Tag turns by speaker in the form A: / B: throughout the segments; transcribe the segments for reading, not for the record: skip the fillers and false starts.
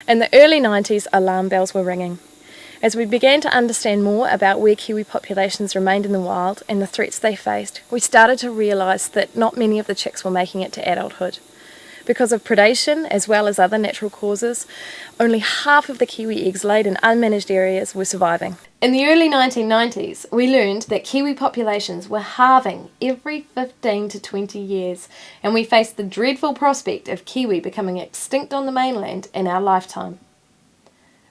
A: In the early 90s, alarm bells were ringing. As we began to understand more about where kiwi populations remained in the wild and the threats they faced, we started to realise that not many of the chicks were making it to adulthood. Because of predation, as well as other natural causes, only half of the kiwi eggs laid in unmanaged areas were surviving. In the early 1990s, we learned that kiwi populations were halving every 15 to 20 years, and we faced the dreadful prospect of kiwi becoming extinct on the mainland in our lifetime.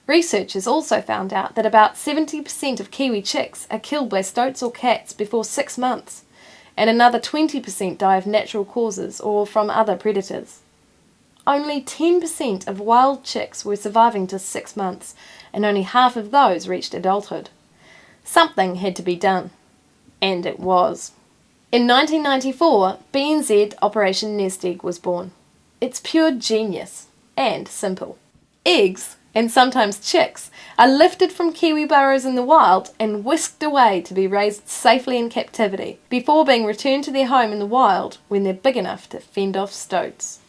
A: Researchers also found out that about 70% of kiwi chicks are killed by stoats or cats before 6 months, and another 20% die of natural causes or from other predators. Only 10% of wild chicks were surviving to 6 months, and only half of those reached adulthood. Something had to be done. And it was. In 1994, BNZ Operation Nest Egg was born. It's pure genius. And simple. Eggs, and sometimes chicks, are lifted from kiwi burrows in the wild and whisked away to be raised safely in captivity, before being returned to their home in the wild when they're big enough to fend off stoats.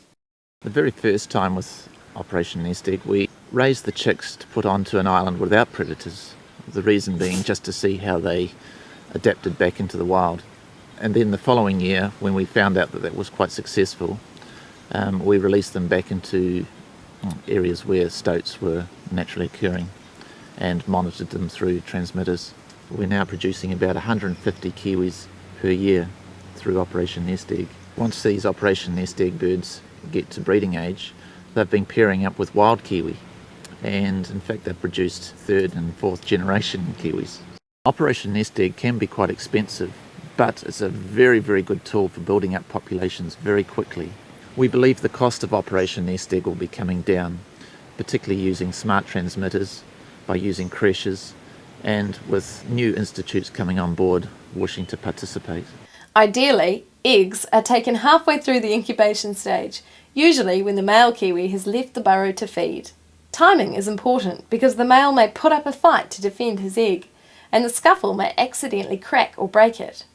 B: The very first time with Operation Nest Egg, we raised the chicks to put onto an island without predators, the reason being just to see how they adapted back into the wild. And then the following year, when we found out that that was quite successful, we released them back into areas where stoats were naturally occurring and monitored them through transmitters. We're now producing about 150 kiwis per year through Operation Nest Egg. Once these Operation Nest Egg birds get to breeding age, they've been pairing up with wild kiwi, and in fact they've produced third and fourth generation kiwis. Operation Nest Egg can be quite expensive, but it's a very, very good tool for building up populations very quickly. We believe the cost of Operation Nest Egg will be coming down, particularly using smart transmitters, by using creches, and with new institutes coming on board wishing to participate.
A: Ideally, eggs are taken halfway through the incubation stage, usually when the male kiwi has left the burrow to feed. Timing is important because the male may put up a fight to defend his egg, and the scuffle may accidentally crack or break it.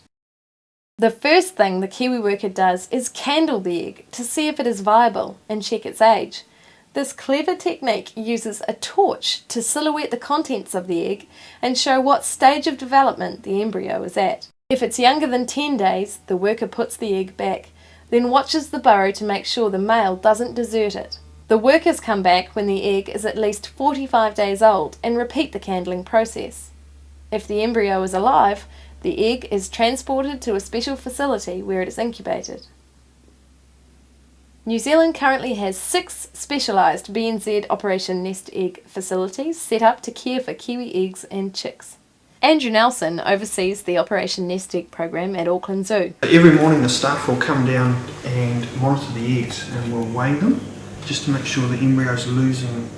A: The first thing the kiwi worker does is candle the egg to see if it is viable and check its age. This clever technique uses a torch to silhouette the contents of the egg and show what stage of development the embryo is at. If it's younger than 10 days, the worker puts the egg back, then watches the burrow to make sure the male doesn't desert it. The workers come back when the egg is at least 45 days old and repeat the candling process. If the embryo is alive, the egg is transported to a special facility where it is incubated. New Zealand currently has 6 specialised BNZ Operation Nest Egg facilities set up to care for kiwi eggs and chicks. Andrew Nelson oversees the Operation Nest Egg program at Auckland Zoo.
C: Every morning the staff will come down and monitor the eggs, and we'll weigh them just to make sure the embryos are losing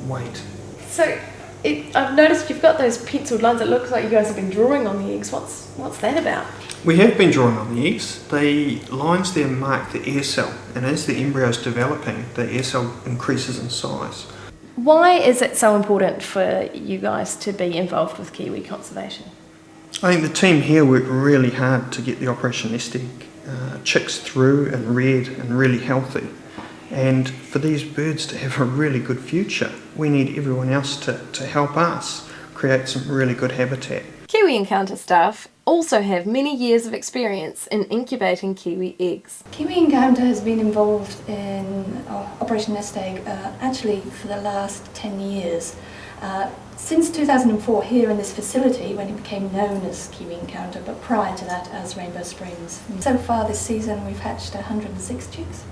C: weight.
A: So I've noticed you've got those penciled lines. It looks like you guys have been drawing on the eggs. What's that about?
C: We have been drawing on the eggs. The lines there mark the air cell, and as the embryo is developing, the air cell increases in size.
A: Why is it so important for you guys to be involved with kiwi conservation?
C: I think the team here worked really hard to get the Operation Nest Egg chicks through and reared and really healthy. And for these birds to have a really good future, we need everyone else to help us create some really good habitat.
A: Kiwi Encounter staff also have many years of experience in incubating kiwi eggs.
D: Kiwi Encounter has been involved in Operation Nest Egg actually for the last 10 years. Since 2004 here in this facility, when it became known as Kiwi Encounter, but prior to that as Rainbow Springs. So far this season we've hatched 106 chicks.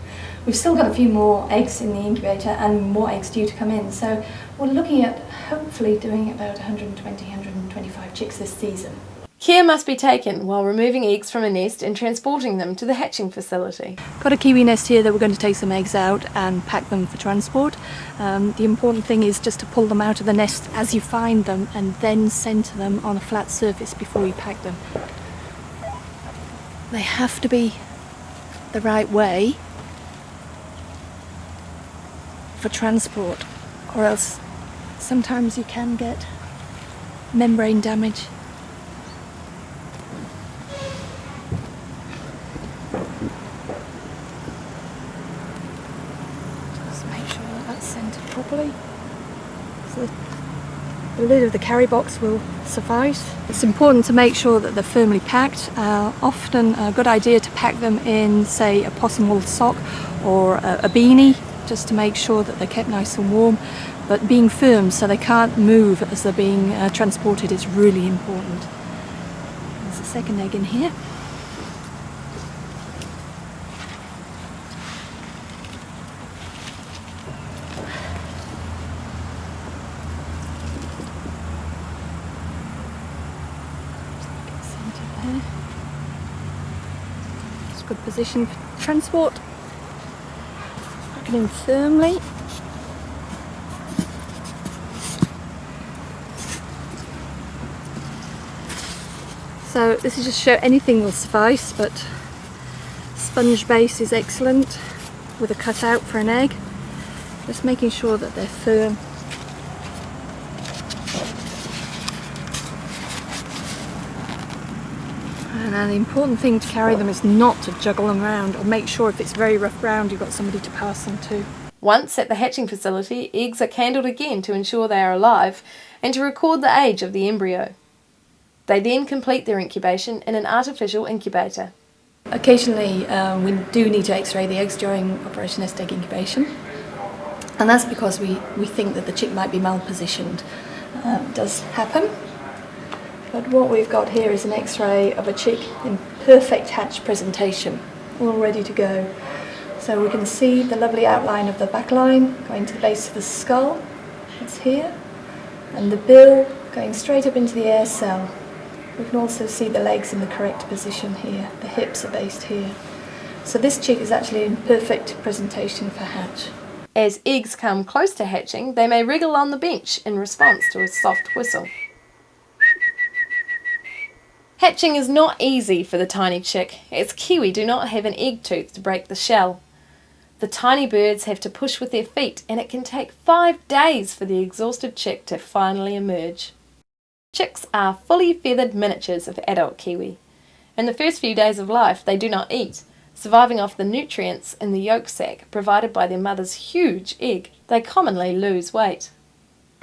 D: We've still got a few more eggs in the incubator and more eggs due to come in, so we're looking at hopefully doing about 120, 125 chicks this season.
A: Care must be taken while removing eggs from a nest and transporting them to the hatching facility.
E: Got a kiwi nest here that we're going to take some eggs out and pack them for transport. The important thing is just to pull them out of the nest as you find them and then centre them on a flat surface before you pack them. They have to be the right way for transport, or else sometimes you can get membrane damage. Just make sure that's centred properly. So the lid of the carry box will suffice. It's important to make sure that they're firmly packed. Often a good idea to pack them in, say, a possum wool sock or a beanie, just to make sure that they're kept nice and warm. But being firm so they can't move as they're being transported is really important. There's a second egg in here. It's a good position for transport. Pack it in firmly. So this is just to show anything will suffice, but sponge base is excellent with a cutout for an egg. Just making sure that they're firm. And the important thing to carry them is not to juggle them around, or make sure if it's very rough ground you've got somebody to pass them to.
A: Once at the hatching facility, eggs are candled again to ensure they are alive and to record the age of the embryo. They then complete their incubation in an artificial incubator.
D: Occasionally we do need to x-ray the eggs during Operation Nest Egg incubation, and that's because we think that the chick might be malpositioned. It does happen, but what we've got here is an x-ray of a chick in perfect hatch presentation, all ready to go. So we can see the lovely outline of the back line going to the base of the skull, it's here, and the bill going straight up into the air cell. We can also see the legs in the correct position here. The hips are based here. So this chick is actually in perfect presentation for hatch.
A: As eggs come close to hatching, they may wriggle on the bench in response to a soft whistle. Hatching is not easy for the tiny chick, as kiwi do not have an egg tooth to break the shell. The tiny birds have to push with their feet, and it can take 5 days for the exhausted chick to finally emerge. Chicks are fully feathered miniatures of adult kiwi. In the first few days of life, they do not eat, surviving off the nutrients in the yolk sac provided by their mother's huge egg. They commonly lose weight.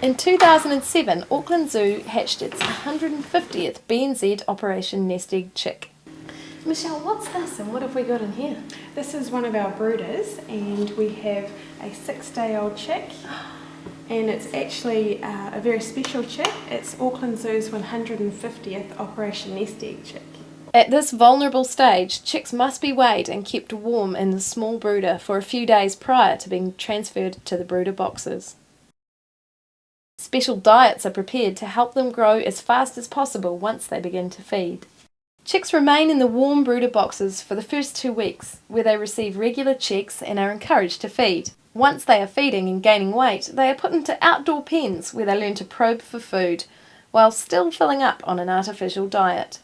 A: In 2007, Auckland Zoo hatched its 150th BNZ Operation Nest Egg chick. Michelle, what's this and what have we got in here?
F: This is one of our brooders, and we have a 6-day-old chick. And it's actually a very special chick. It's Auckland Zoo's 150th Operation Nest Egg chick.
A: At this vulnerable stage, chicks must be weighed and kept warm in the small brooder for a few days prior to being transferred to the brooder boxes. Special diets are prepared to help them grow as fast as possible once they begin to feed. Chicks remain in the warm brooder boxes for the first 2 weeks, where they receive regular checks and are encouraged to feed. Once they are feeding and gaining weight, they are put into outdoor pens where they learn to probe for food, while still filling up on an artificial diet.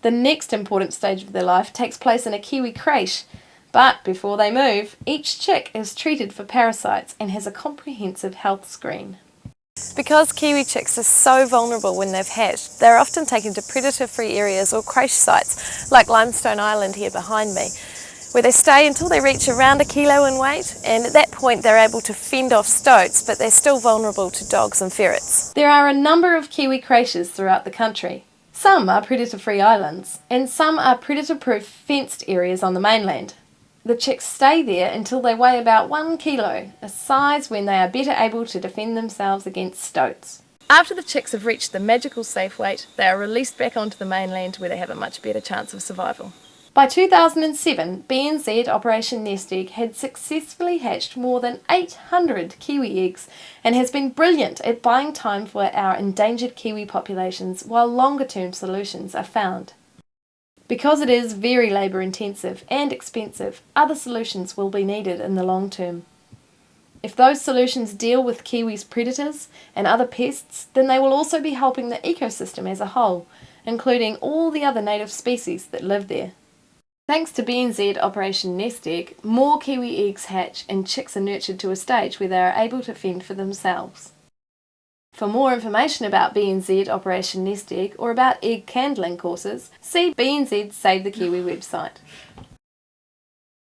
A: The next important stage of their life takes place in a kiwi crèche, but before they move, each chick is treated for parasites and has a comprehensive health screen. Because kiwi chicks are so vulnerable when they've hatched, they're often taken to predator-free areas or crèche sites, like Limestone Island here behind me, where they stay until they reach around 1 kilo in weight, and at that point they're able to fend off stoats, but they're still vulnerable to dogs and ferrets. There are a number of kiwi crèches throughout the country. Some are predator-free islands, and some are predator-proof fenced areas on the mainland. The chicks stay there until they weigh about 1 kilo, a size when they are better able to defend themselves against stoats. After the chicks have reached the magical safe weight, they are released back onto the mainland where they have a much better chance of survival. By 2007, BNZ Operation Nest Egg had successfully hatched more than 800 kiwi eggs and has been brilliant at buying time for our endangered kiwi populations while longer-term solutions are found. Because it is very labour intensive and expensive, other solutions will be needed in the long term. If those solutions deal with kiwis' predators and other pests, then they will also be helping the ecosystem as a whole, including all the other native species that live there. Thanks to BNZ Operation Nest Egg, more kiwi eggs hatch and chicks are nurtured to a stage where they are able to fend for themselves. For more information about BNZ Operation Nest Egg or about egg candling courses, see BNZ's Save the Kiwi website.